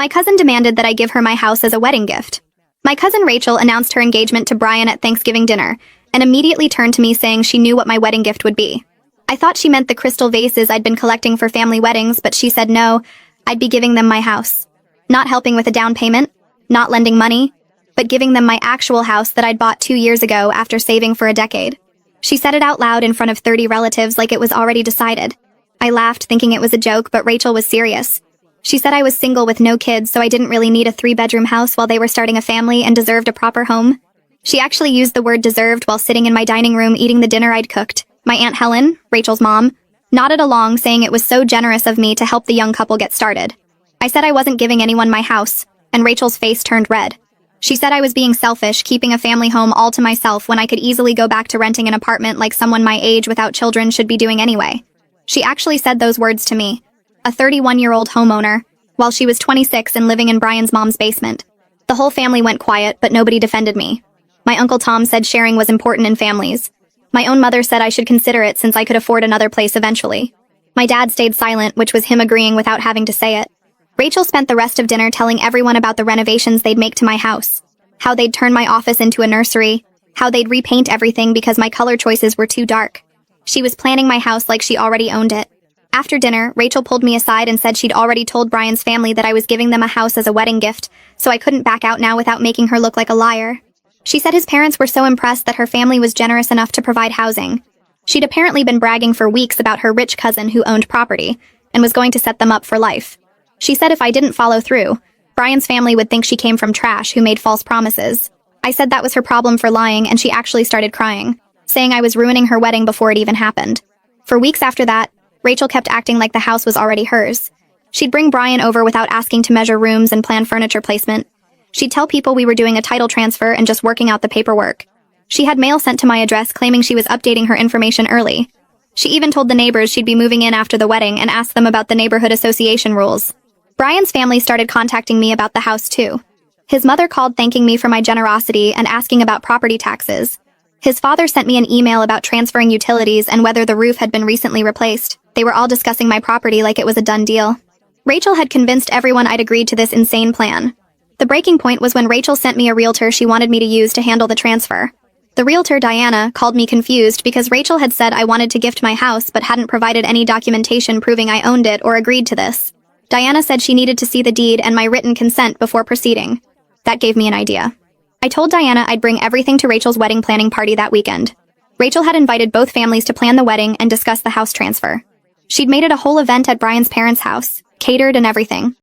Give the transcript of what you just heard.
My cousin demanded that I give her my house as a wedding gift. My cousin Rachel announced her engagement to Brian at Thanksgiving dinner, and immediately turned to me saying she knew what my wedding gift would be. I thought she meant the crystal vases I'd been collecting for family weddings, but she said no, I'd be giving them my house. Not helping with a down payment, not lending money, but giving them my actual house that I'd bought 2 years ago after saving for a decade. She said it out loud in front of 30 relatives like it was already decided. I laughed, thinking it was a joke, but Rachel was serious. She said I was single with no kids, so I didn't really need a 3-bedroom house while they were starting a family and deserved a proper home. She actually used the word deserved while sitting in my dining room eating the dinner I'd cooked. My Aunt Helen, Rachel's mom, nodded along, saying it was so generous of me to help the young couple get started. I said I wasn't giving anyone my house, and Rachel's face turned red. She said I was being selfish, keeping a family home all to myself when I could easily go back to renting an apartment like someone my age without children should be doing anyway. She actually said those words to me, a 31-year-old homeowner, while she was 26 and living in Brian's mom's basement. The whole family went quiet, but nobody defended me. My Uncle Tom said sharing was important in families. My own mother said I should consider it since I could afford another place eventually. My dad stayed silent, which was him agreeing without having to say it. Rachel spent the rest of dinner telling everyone about the renovations they'd make to my house, how they'd turn my office into a nursery, how they'd repaint everything because my color choices were too dark. She was planning my house like she already owned it. After dinner, Rachel pulled me aside and said she'd already told Brian's family that I was giving them a house as a wedding gift, so I couldn't back out now without making her look like a liar. She said his parents were so impressed that her family was generous enough to provide housing. She'd apparently been bragging for weeks about her rich cousin who owned property, and was going to set them up for life. She said if I didn't follow through, Brian's family would think she came from trash who made false promises. I said that was her problem for lying, and she actually started crying, saying I was ruining her wedding before it even happened. For weeks after that, Rachel kept acting like the house was already hers. She'd bring Brian over without asking to measure rooms and plan furniture placement. She'd tell people we were doing a title transfer and just working out the paperwork. She had mail sent to my address claiming she was updating her information early. She even told the neighbors she'd be moving in after the wedding and asked them about the neighborhood association rules. Brian's family started contacting me about the house too. His mother called thanking me for my generosity and asking about property taxes. His father sent me an email about transferring utilities and whether the roof had been recently replaced. They were all discussing my property like it was a done deal. Rachel had convinced everyone I'd agreed to this insane plan. The breaking point was when Rachel sent me a realtor she wanted me to use to handle the transfer. The realtor, Diana, called me confused because Rachel had said I wanted to gift my house but hadn't provided any documentation proving I owned it or agreed to this. Diana said she needed to see the deed and my written consent before proceeding. That gave me an idea. I told Diana I'd bring everything to Rachel's wedding planning party that weekend. Rachel had invited both families to plan the wedding and discuss the house transfer. She'd made it a whole event at Brian's parents' house, catered and everything.